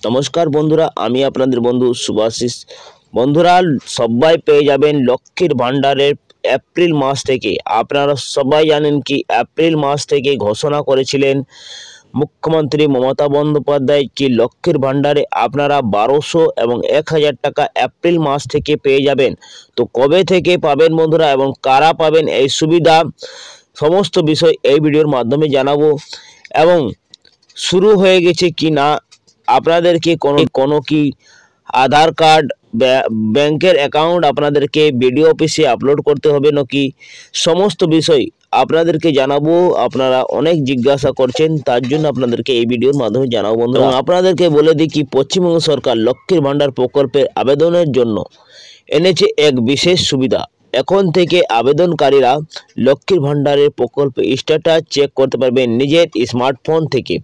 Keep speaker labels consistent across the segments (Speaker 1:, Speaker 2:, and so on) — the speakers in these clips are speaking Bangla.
Speaker 1: নমস্কার বন্ধুরা, আমি আপনাদের বন্ধু শুভাশিস। বন্ধুরা, সবাই পেয়ে যাবেন লক্ষ্মীর ভাণ্ডারের এপ্রিল মাস থেকে। আপনারা সবাই জানেন কি এপ্রিল মাস থেকে ঘোষণা করেছিলেন মুখ্যমন্ত্রী মমতা বন্দ্যোপাধ্যায় কি লক্ষ্মীর ভাণ্ডারে আপনারা 1200 এবং 1000 টাকা এপ্রিল মাস থেকে পেয়ে যাবেন। তো কবে থেকে পাবেন বন্ধুরা এবং কারা পাবেন এই সুবিধা, সমস্ত বিষয় এই ভিডিওর মাধ্যমে জানাবো। এবং শুরু হয়ে গেছে কি না, আপনাদেরকে কোনো কি আধার কার্ড, ব্যাংকের অ্যাকাউন্ট আপনাদেরকে বিডিও অফিসে আপলোড করতে হবে নাকি, সমস্ত বিষয় আপনাদেরকে জানাবো। আপনারা অনেক জিজ্ঞাসা করছেন, তার জন্য আপনাদেরকে এই ভিডিওর মাধ্যমে জানাবো বন্ধু। এবং আপনাদেরকে বলে দিই কি পশ্চিমবঙ্গ সরকার লক্ষ্মীর ভাণ্ডার প্রকল্পের আবেদনের জন্য এনেছে এক বিশেষ সুবিধা। এখন থেকে আবেদনকারীরা লক্ষ্মীর ভাণ্ডারের প্রকল্প স্ট্যাটাস চেক করতে পারবেন নিজের স্মার্টফোন থেকে।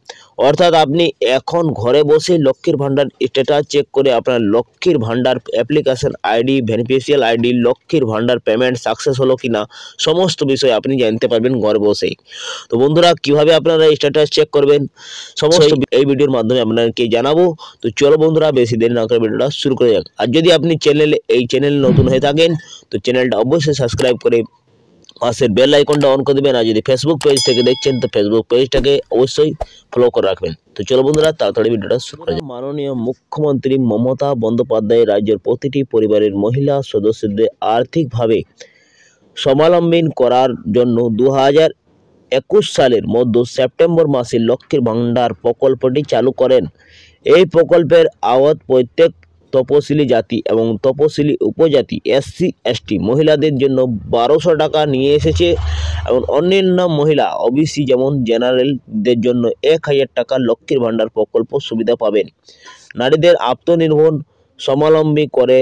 Speaker 1: অর্থাৎ আপনি এখন ঘরে বসে লক্ষ্মীর ভাণ্ডার স্ট্যাটাস চেক করে আপনার লক্ষ্মীর ভাণ্ডার অ্যাপ্লিকেশন আইডি, বেনিফিশিয়াল আইডি, লক্ষ্মীর ভাণ্ডার পেমেন্ট সাকসেস হলো কিনা, সমস্ত বিষয় আপনি জানতে পারবেন ঘরে বসেই। তো বন্ধুরা, কিভাবে আপনারা স্ট্যাটাস চেক করবেন সমস্ত এই ভিডিওর মাধ্যমে আপনাদেরকে জানাবো। তো চলো বন্ধুরা, বেশি দেরি না করে ভিডিওটা শুরু করে যাক। আর যদি আপনি এই চ্যানেলে নতুন হয়ে থাকেন তো চ্যানেলটা অবশ্যই সাবস্ক্রাইব করে পাশের বেল আইকনটা অন করে দেবেন। আর যদি ফেসবুক পেজ থেকে দেখছেন তো ফেসবুক পেজটাকে অবশ্যই ফলো করে রাখবেন। তো চলো বন্ধুরা, তাড়াতাড়ি ভিডিওটা শুরু করা যাক। মাননীয় মুখ্যমন্ত্রী মমতা বন্দ্যোপাধ্যায় রাজ্যের প্রতিটি পরিবারের মহিলা সদস্যদের আর্থিকভাবে স্বাবলম্বী করার জন্য 2021 সালের মধ্যে সেপ্টেম্বর মাসে লক্ষ্মীর ভাণ্ডার প্রকল্পটি চালু করেন। এই প্রকল্পের আওতায় প্রত্যেক তপশিলি জাতি এবং তপশিলি উপজাতি SC ST মহিলাদের জন্য 1200 টাকা নিয়ে এসেছে এবং অন্যান্য মহিলা OBC যেমন জেনারেলদের জন্য 1000 টাকা লক্ষ্মীর ভাণ্ডার প্রকল্প সুবিধা পাবেন। নারীদের আত্মনির্ভর স্বাবলম্বী করে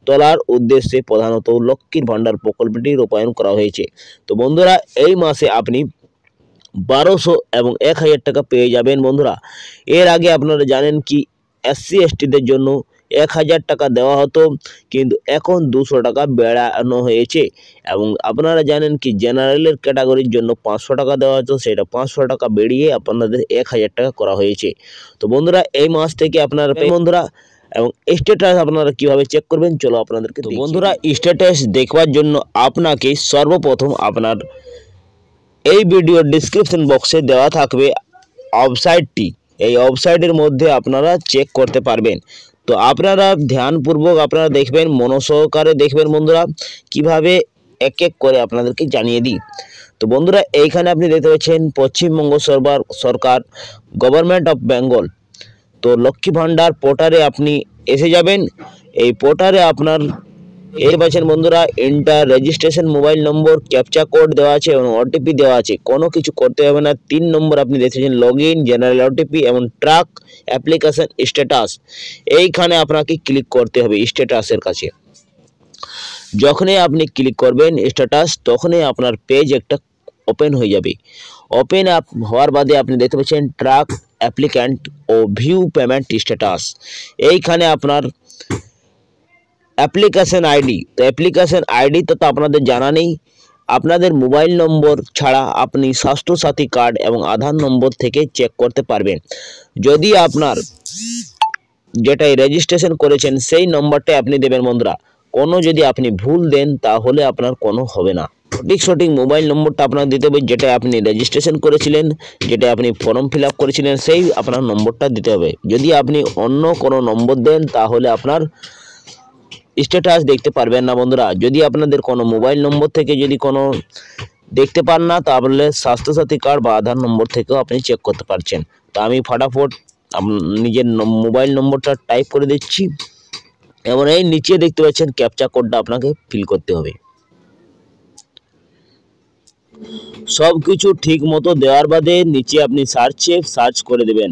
Speaker 1: তোলার উদ্দেশ্যে প্রধানত লক্ষ্মীর ভাণ্ডার প্রকল্পটি রূপায়ণ করা হয়েছে। তো বন্ধুরা, এই মাসে আপনি 1200 এবং 1000 টাকা পেয়ে যাবেন বন্ধুরা। এর আগে আপনারা জানেন কি SC STদের জন্য 1000 টাকা দেওয়া হতো, কিন্তু এখন 200 টাকা বাড়ানো হয়েছে। এবং আপনারা জানেন কি জেনারেলের ক্যাটাগরির জন্য 500 টাকা দেওয়া হতো, সেটা 500 টাকা বেড়িয়ে আপনাদের 1000 টাকা করা হয়েছে। তো বন্ধুরা, এই মাস থেকে আপনারা বন্ধুরা এবং স্ট্যাটাস আপনারা কিভাবে চেক করবেন চলো আপনাদেরকে। তো বন্ধুরা, স্ট্যাটাস দেখবার জন্য আপনাকে সর্বপ্রথম আপনার এই ভিডিওর ডিসক্রিপশন বক্সে দেওয়া থাকবে ওয়েবসাইটটি। এই ওয়েবসাইটের মধ্যে আপনারা চেক করতে পারবেন। তো আপনারা ধ্যানপূর্বক আপনারা দেখবেন, মনোসহকারে দেখবেন বন্ধুরা, কিভাবে এক এক করে আপনাদেরকে জানিয়ে দিই। তো বন্ধুরা, এইখানে আপনি দেখতে পাচ্ছেন পশ্চিমবঙ্গ সরকার গভর্নমেন্ট অফ বেঙ্গল। তো লক্ষ্মী ভাণ্ডার পোর্টালে আপনি এসে যাবেন। এই পোর্টালে আপনার এর পাচ্ছেন বন্ধুরা এন্টার রেজিস্ট্রেশন মোবাইল নম্বর, ক্যাপচা কোড দেওয়া আছে এবং OTP দেওয়া আছে। কোনো কিছু করতে হবে না। 3 নম্বর আপনি দেখেছেন লগইন, জেনারেল OTP এবং ট্র্যাক অ্যাপ্লিকেশন স্ট্যাটাস। এইখানে আপনাকে ক্লিক করতে হবে স্ট্যাটাসের কাছে। যখনই আপনি ক্লিক করবেন স্ট্যাটাস, তখনই আপনার পেজ একটা ওপেন হয়ে যাবে। ওপেন হওয়ার বাদে আপনি দেখতে পাচ্ছেন ট্র্যাক অ্যাপ্লিক্যান্ট ও ভিউ পেমেন্ট স্ট্যাটাস। এইখানে আপনার অ্যাপ্লিকেশন আইডি, তো অ্যাপ্লিকেশন আইডি তো আপনাদের জানা নেই। আপনাদের মোবাইল নম্বর ছাড়া আপনি স্বাস্থ্যসাথী কার্ড এবং আধার নম্বর থেকে চেক করতে পারবেন। যদি আপনার যেটাই রেজিস্ট্রেশন করেছেন সেই নম্বরটাই আপনি দেবেন বন্ধুরা। কোনো যদি আপনি ভুল দেন তাহলে আপনার কোনো হবে না। সঠিক মোবাইল নম্বরটা আপনার দিতে হবে, যেটা আপনি রেজিস্ট্রেশন করেছিলেন, যেটা আপনি ফর্ম ফিল আপ করেছিলেন, সেই আপনার নম্বরটা দিতে হবে। যদি আপনি অন্য কোনো নম্বর দেন তাহলে আপনার স্ট্যাটাস দেখতে পারবেন না বন্ধুরা। যদি আপনাদের কোনো মোবাইল নম্বর থেকে যদি কোনো দেখতে পান না, তাহলে স্বাস্থ্যসাথী কার্ড বা আধার নম্বর থেকেও আপনি চেক করতে পারছেন। তো আমি ফটাফট নিজের মোবাইল নম্বরটা টাইপ করে দিচ্ছি এবং এই নিচে দেখতে পাচ্ছেন ক্যাপচা কোডটা আপনাকে ফিল করতে হবে। সব কিছু ঠিক মতো দেওয়ার বাদে নিচে আপনি সার্চ করে দেবেন।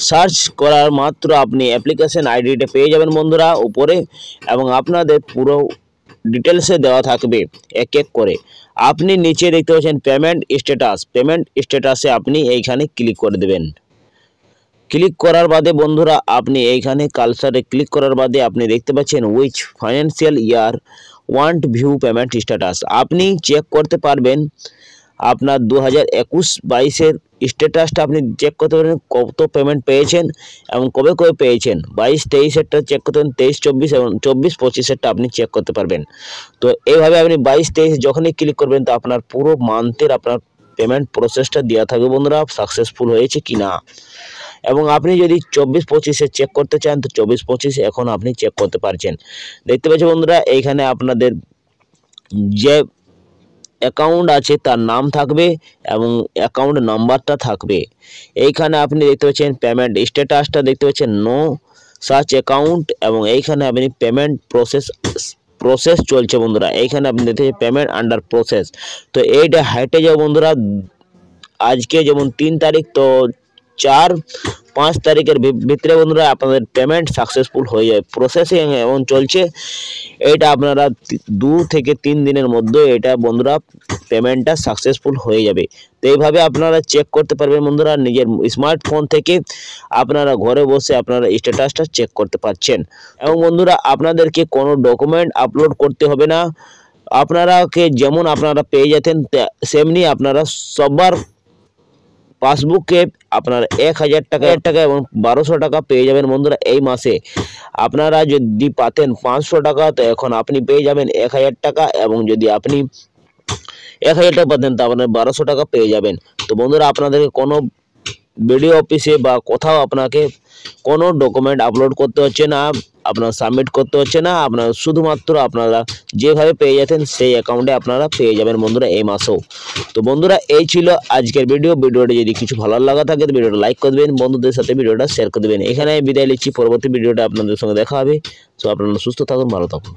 Speaker 1: সার্চ করার মাত্র আপনি অ্যাপ্লিকেশন আইডিটা পেয়ে যাবেন বন্ধুরা উপরে, এবং আপনাদের পুরো ডিটেলসে দেওয়া থাকবে এক এক করে। আপনি নিচে দেখতে পাচ্ছেন পেমেন্ট স্ট্যাটাস। পেমেন্ট স্ট্যাটাসে আপনি এইখানে ক্লিক করে দেবেন। ক্লিক করার বাদে বন্ধুরা আপনি এইখানে কালসারে ক্লিক করার বাদে আপনি দেখতে পাচ্ছেন which financial year want view payment status. আপনি চেক করতে পারবেন আপনার 2021-22-এর স্ট্যাটাসটা আপনি চেক করতে পারবেন কত পেমেন্ট পেয়েছেন এবং কবে কবে পেয়েছেন। 22-23-এরটা চেক করতে পারেন, 23-24 এবং 24-25-এরটা আপনি চেক করতে পারবেন। তো এইভাবে আপনি 22-23 যখনই ক্লিক করবেন তো আপনার পুরো মান্থের আপনার পেমেন্ট প্রসেসটা দেওয়া থাকবে বন্ধুরা, সাকসেসফুল হয়েছে কি না। এবং আপনি যদি 24-25-এ চেক করতে চান তো 24-25 এখন আপনি চেক করতে পারছেন। দেখতে পাচ্ছেন বন্ধুরা এইখানে আপনাদের যে অ্যাকাউন্ট আছে তার নাম থাকবে এবং অ্যাকাউন্ট নাম্বারটা থাকবে। এইখানে আপনি দেখতে পাচ্ছেন পেমেন্ট স্ট্যাটাসটা দেখতে পাচ্ছেন নো সার্চ অ্যাকাউন্ট, এবং এইখানে আপনি পেমেন্ট প্রসেস চলছে বন্ধুরা। এইখানে আপনি দেখতে পাচ্ছেন পেমেন্ট আন্ডার প্রসেস। তো এইটা হাইটে যাও বন্ধুরা, আজকে যেমন 3 তারিখ, তো 4-5 তারিখের ভিতরে বন্ধুরা আপনাদের পেমেন্ট সাকসেসফুল হয়ে যায়, প্রসেসিং এমন চলছে। এটা আপনারা 2 থেকে 3 দিনের মধ্যে এটা বন্ধুরা পেমেন্টটা সাকসেসফুল হয়ে যাবে। তো এইভাবে আপনারা চেক করতে পারবেন বন্ধুরা, নিজের স্মার্টফোন থেকে আপনারা ঘরে বসে আপনারা স্ট্যাটাসটা চেক করতে পারছেন। এবং বন্ধুরা আপনাদেরকে কোনো ডকুমেন্ট আপলোড করতে হবে না, আপনারাকে যেমন আপনারা পেয়ে যেতেন সেমনি আপনারা সবার পাসবুকে আপনার 1000 টাকা এবং 1200 টাকা পেয়ে যাবেন বন্ধুরা এই মাসে। আপনারা যদি পাতেন 500 টাকা তো এখন আপনি পেয়ে যাবেন 1000 টাকা, এবং যদি আপনি 1000 টাকা পাতেন তো আপনার 1200 টাকা পেয়ে যাবেন। তো বন্ধুরা আপনাদেরকে কোনো বিডিও অফিসে বা কোথাও আপনাকে কোনো ডকুমেন্ট আপলোড করতে হচ্ছে না, আপনার সাবমিট করতে হচ্ছে না, আপনার শুধুমাত্র আপনারা যেভাবে পেয়ে যেতেন সেই অ্যাকাউন্টে আপনারা পেয়ে যাবেন বন্ধুরা এই মাসেও। তো বন্ধুরা এই ছিল আজকের ভিডিওটি যদি কিছু ভালো লাগা থাকে তো ভিডিওটা লাইক করে দেবেন, বন্ধুদের সাথে ভিডিওটা শেয়ার করে দেবেন। এখানে বিদায় নিচ্ছি, পরবর্তী ভিডিওটা আপনাদের সঙ্গে দেখা হবে। তো আপনারা সুস্থ থাকুন, ভালো থাকুন।